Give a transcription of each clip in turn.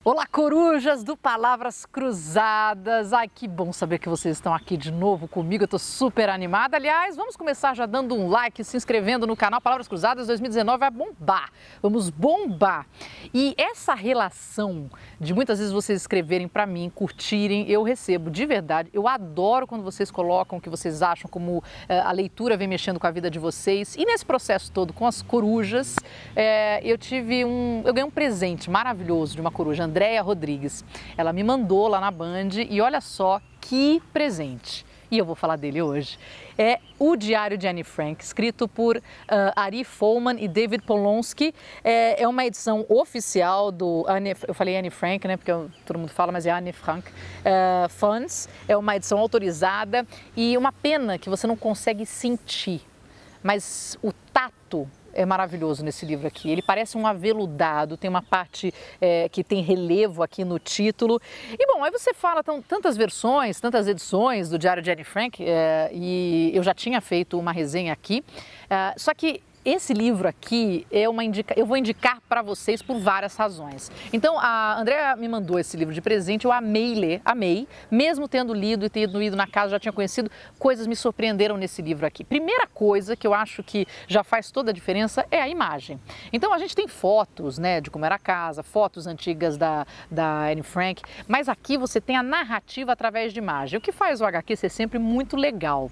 Olá, corujas do Palavras Cruzadas! Ai, que bom saber que vocês estão aqui de novo comigo, eu tô super animada. Aliás, vamos começar já dando um like, se inscrevendo no canal Palavras Cruzadas 2019, vai bombar! Vamos bombar! E essa relação de muitas vezes vocês escreverem para mim, curtirem, eu recebo de verdade. Eu adoro quando vocês colocam o que vocês acham, como a leitura vem mexendo com a vida de vocês. E nesse processo todo com as corujas, eu ganhei um presente maravilhoso de uma coruja, Andréia Rodrigues. Ela me mandou lá na Band e olha só que presente. E eu vou falar dele hoje. É o Diário de Anne Frank, escrito por Ari Folman e David Polonsky. É uma edição oficial do eu falei Anne Frank, né? Porque todo mundo fala, mas é Anne Frank Funds. É uma edição autorizada e uma pena que você não consegue sentir, mas o tato é maravilhoso nesse livro aqui. Ele parece um aveludado, tem uma parte que tem relevo aqui no título. E bom, aí você fala tantas versões, tantas edições do Diário de Anne Frank, e eu já tinha feito uma resenha aqui, só que esse livro aqui eu vou indicar para vocês por várias razões. Então, a Andréa me mandou esse livro de presente, eu amei ler, amei, mesmo tendo lido e tendo ido na casa, já tinha conhecido, coisas me surpreenderam nesse livro aqui. Primeira coisa que eu acho que já faz toda a diferença é a imagem. Então, a gente tem fotos, né, de como era a casa, fotos antigas da Anne Frank, mas aqui você tem a narrativa através de imagem, o que faz o HQ ser sempre muito legal.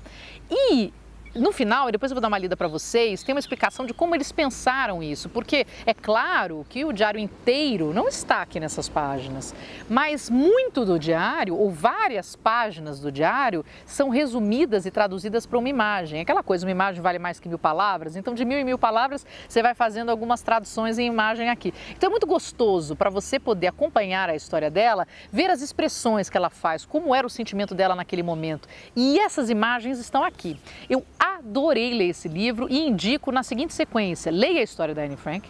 E no final, e depois eu vou dar uma lida para vocês, tem uma explicação de como eles pensaram isso, porque é claro que o diário inteiro não está aqui nessas páginas, mas muito do diário, ou várias páginas do diário, são resumidas e traduzidas para uma imagem. Aquela coisa, uma imagem vale mais que 1000 palavras, então de 1000 em 1000 palavras você vai fazendo algumas traduções em imagem aqui. Então é muito gostoso para você poder acompanhar a história dela, ver as expressões que ela faz, como era o sentimento dela naquele momento. E essas imagens estão aqui. Eu adorei ler esse livro e indico na seguinte sequência: leia a história da Anne Frank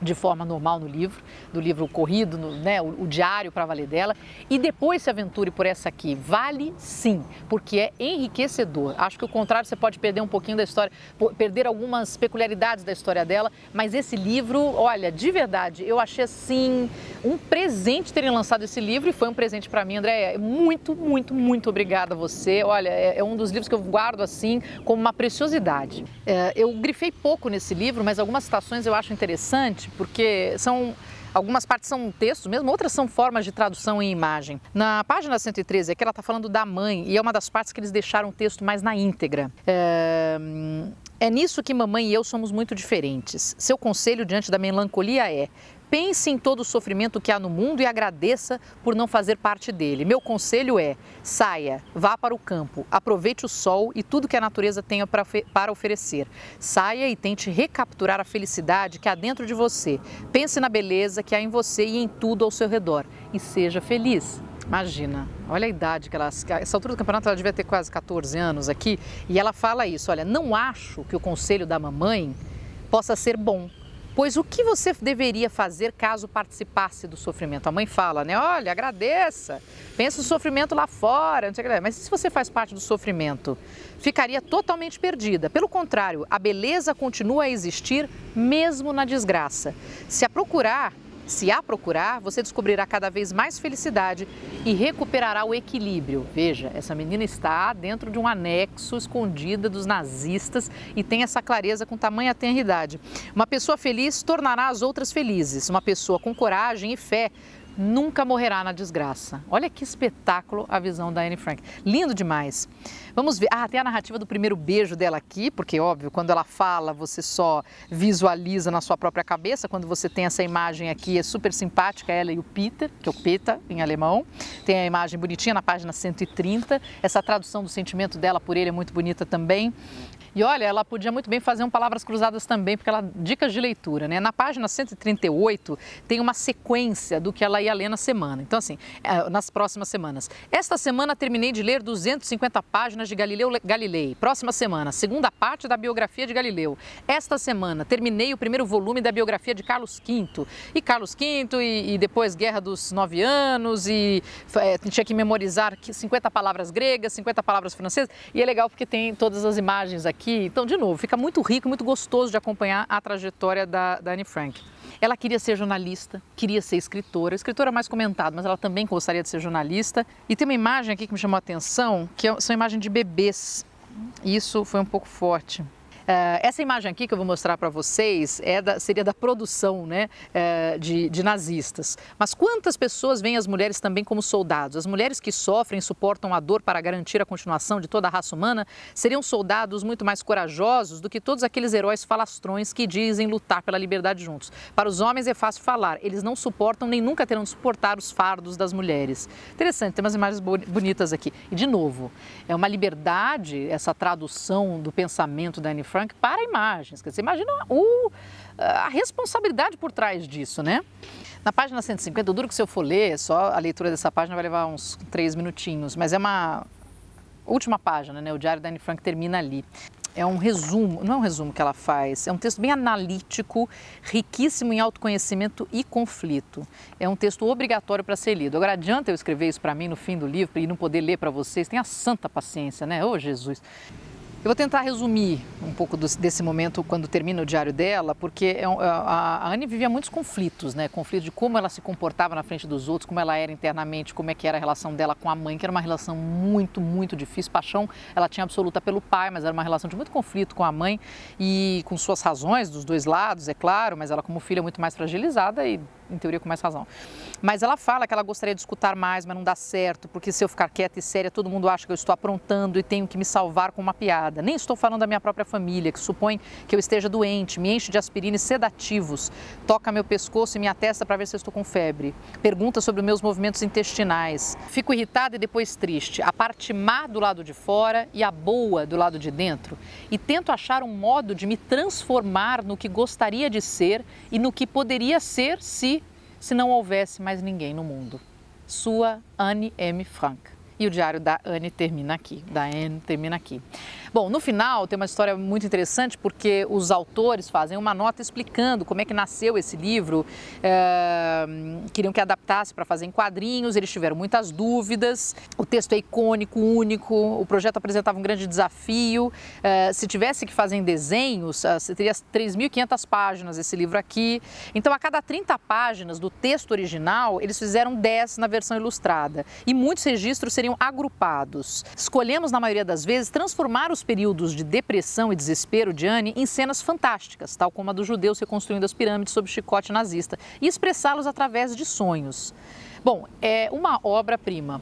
de forma normal no livro, do livro corrido, né, o diário para valer dela, e depois se aventure por essa aqui. Vale sim, porque é enriquecedor. Acho que o contrário, você pode perder um pouquinho da história, perder algumas peculiaridades da história dela, mas esse livro, olha, de verdade, eu achei assim um presente terem lançado esse livro, e foi um presente para mim, Andréia. Muito, muito, muito obrigada a você. Olha, é um dos livros que eu guardo assim como uma preciosidade. Eu grifei pouco nesse livro, mas algumas citações eu acho interessante, porque algumas partes são textos mesmo, outras são formas de tradução em imagem. Na página 113 aqui ela está falando da mãe, e é uma das partes que eles deixaram o texto mais na íntegra. É nisso que mamãe e eu somos muito diferentes. Seu conselho diante da melancolia é: pense em todo o sofrimento que há no mundo e agradeça por não fazer parte dele. Meu conselho é: saia, vá para o campo, aproveite o sol e tudo que a natureza tenha para oferecer. Saia e tente recapturar a felicidade que há dentro de você. Pense na beleza que há em você e em tudo ao seu redor. E seja feliz. Imagina, olha a idade que ela... Essa altura do campeonato ela devia ter quase 14 anos aqui. E ela fala isso: olha, não acho que o conselho da mamãe possa ser bom, pois o que você deveria fazer caso participasse do sofrimento? A mãe fala, né? Olha, agradeça, pense no sofrimento lá fora, não sei o que. Mas se você faz parte do sofrimento, ficaria totalmente perdida. Pelo contrário, a beleza continua a existir mesmo na desgraça. Se a procurar, você descobrirá cada vez mais felicidade e recuperará o equilíbrio. Veja, essa menina está dentro de um anexo escondida dos nazistas e tem essa clareza com tamanha tenridade. Uma pessoa feliz tornará as outras felizes. Uma pessoa com coragem e fé nunca morrerá na desgraça. Olha que espetáculo a visão da Anne Frank. Lindo demais. Vamos ver. Tem a narrativa do primeiro beijo dela aqui, porque, óbvio, quando ela fala, você só visualiza na sua própria cabeça. Quando você tem essa imagem aqui, é super simpática, ela e o Peter, que é o Peter em alemão. Tem a imagem bonitinha na página 130. Essa tradução do sentimento dela por ele é muito bonita também. E olha, ela podia muito bem fazer um Palavras Cruzadas também, porque ela dicas de leitura, né? Na página 138 tem uma sequência do que ela ia ler na semana. Então, assim, nas próximas semanas. Esta semana terminei de ler 250 páginas de Galileu Galilei. Próxima semana, segunda parte da biografia de Galileu. Esta semana terminei o primeiro volume da biografia de Carlos V. E Carlos V e depois Guerra dos 9 Anos e tinha que memorizar 50 palavras gregas, 50 palavras francesas. E é legal porque tem todas as imagens aqui. Então, de novo, fica muito rico, muito gostoso de acompanhar a trajetória da Anne Frank. Ela queria ser jornalista, queria ser escritora. Escritora mais comentada, mas ela também gostaria de ser jornalista. E tem uma imagem aqui que me chamou a atenção, são imagens de bebês. E isso foi um pouco forte. Essa imagem aqui que eu vou mostrar para vocês seria da produção, né, de nazistas. Mas quantas pessoas veem as mulheres também como soldados? As mulheres que sofrem e suportam a dor para garantir a continuação de toda a raça humana seriam soldados muito mais corajosos do que todos aqueles heróis falastrões que dizem lutar pela liberdade juntos. Para os homens é fácil falar, eles não suportam nem nunca terão de suportar os fardos das mulheres. Interessante, tem umas imagens bonitas aqui. E de novo, é uma liberdade, essa tradução do pensamento da Anne Frank para imagens. Quer dizer, imagina a responsabilidade por trás disso, né? Na página 150, duro que se eu for ler, só a leitura dessa página vai levar uns 3 minutinhos, mas é uma última página, né? O Diário da Anne Frank termina ali. É um resumo, não é um resumo que ela faz, é um texto bem analítico, riquíssimo em autoconhecimento e conflito. É um texto obrigatório para ser lido. Agora, adianta eu escrever isso para mim no fim do livro e não poder ler para vocês? Tenha santa paciência, né? Ô, Jesus! Eu vou tentar resumir um pouco desse momento quando termina o diário dela, porque a Anne vivia muitos conflitos, né? Conflito de como ela se comportava na frente dos outros, como ela era internamente, como é que era a relação dela com a mãe, que era uma relação muito, muito difícil. Paixão ela tinha absoluta pelo pai, mas era uma relação de muito conflito com a mãe e com suas razões dos dois lados, é claro, mas ela como filha muito mais fragilizada e em teoria com mais razão. Mas ela fala que ela gostaria de escutar mais, mas não dá certo, porque se eu ficar quieta e séria, todo mundo acha que eu estou aprontando e tenho que me salvar com uma piada. Nem estou falando da minha própria família, que supõe que eu esteja doente, me enche de aspirina e sedativos, toca meu pescoço e minha testa para ver se eu estou com febre, pergunta sobre os meus movimentos intestinais. Fico irritada e depois triste, a parte má do lado de fora e a boa do lado de dentro, e tento achar um modo de me transformar no que gostaria de ser e no que poderia ser se não houvesse mais ninguém no mundo. Sua Anne M. Frank. E o diário da Anne termina aqui, da Anne termina aqui. Bom, no final tem uma história muito interessante porque os autores fazem uma nota explicando como é que nasceu esse livro, queriam que adaptasse para fazer em quadrinhos, eles tiveram muitas dúvidas, o texto é icônico, único, o projeto apresentava um grande desafio, se tivesse que fazer em desenhos, teria 3.500 páginas esse livro aqui, então a cada 30 páginas do texto original, eles fizeram 10 na versão ilustrada e muitos registros seriam agrupados. Escolhemos, na maioria das vezes, transformar os períodos de depressão e desespero de Anne em cenas fantásticas, tal como a dos judeus reconstruindo as pirâmides sob o chicote nazista, e expressá-los através de sonhos. Bom, é uma obra-prima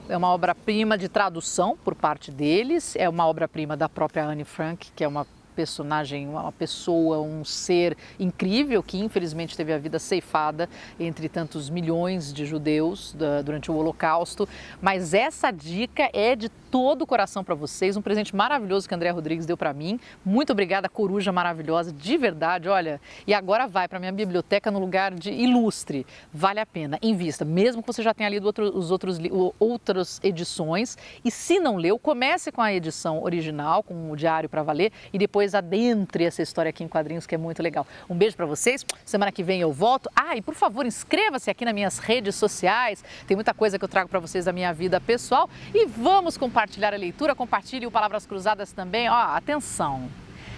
de tradução por parte deles, é uma obra-prima da própria Anne Frank, que é uma personagem, uma pessoa, um ser incrível que infelizmente teve a vida ceifada entre tantos milhões de judeus durante o Holocausto, mas essa dica é de todo o coração para vocês, um presente maravilhoso que a Andréa Rodrigues deu para mim. Muito obrigada, coruja maravilhosa, de verdade, olha. E agora vai para minha biblioteca no lugar de ilustre. Vale a pena, invista, mesmo que você já tenha lido outras edições. E se não leu, comece com a edição original, com o Diário para Valer, e depois adentre essa história aqui em quadrinhos, que é muito legal. Um beijo para vocês, semana que vem eu volto. E por favor, inscreva-se aqui nas minhas redes sociais, tem muita coisa que eu trago para vocês da minha vida pessoal. E vamos compartilhar a leitura, compartilhe o Palavras Cruzadas também. Atenção,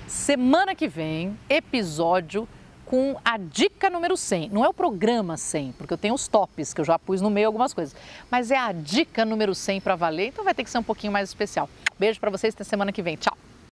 semana que vem, episódio com a dica número 100. Não é o programa 100, porque eu tenho os tops, que eu já pus no meio algumas coisas, mas é a dica número 100 para valer, então vai ter que ser um pouquinho mais especial. Beijo para vocês, até semana que vem. Tchau!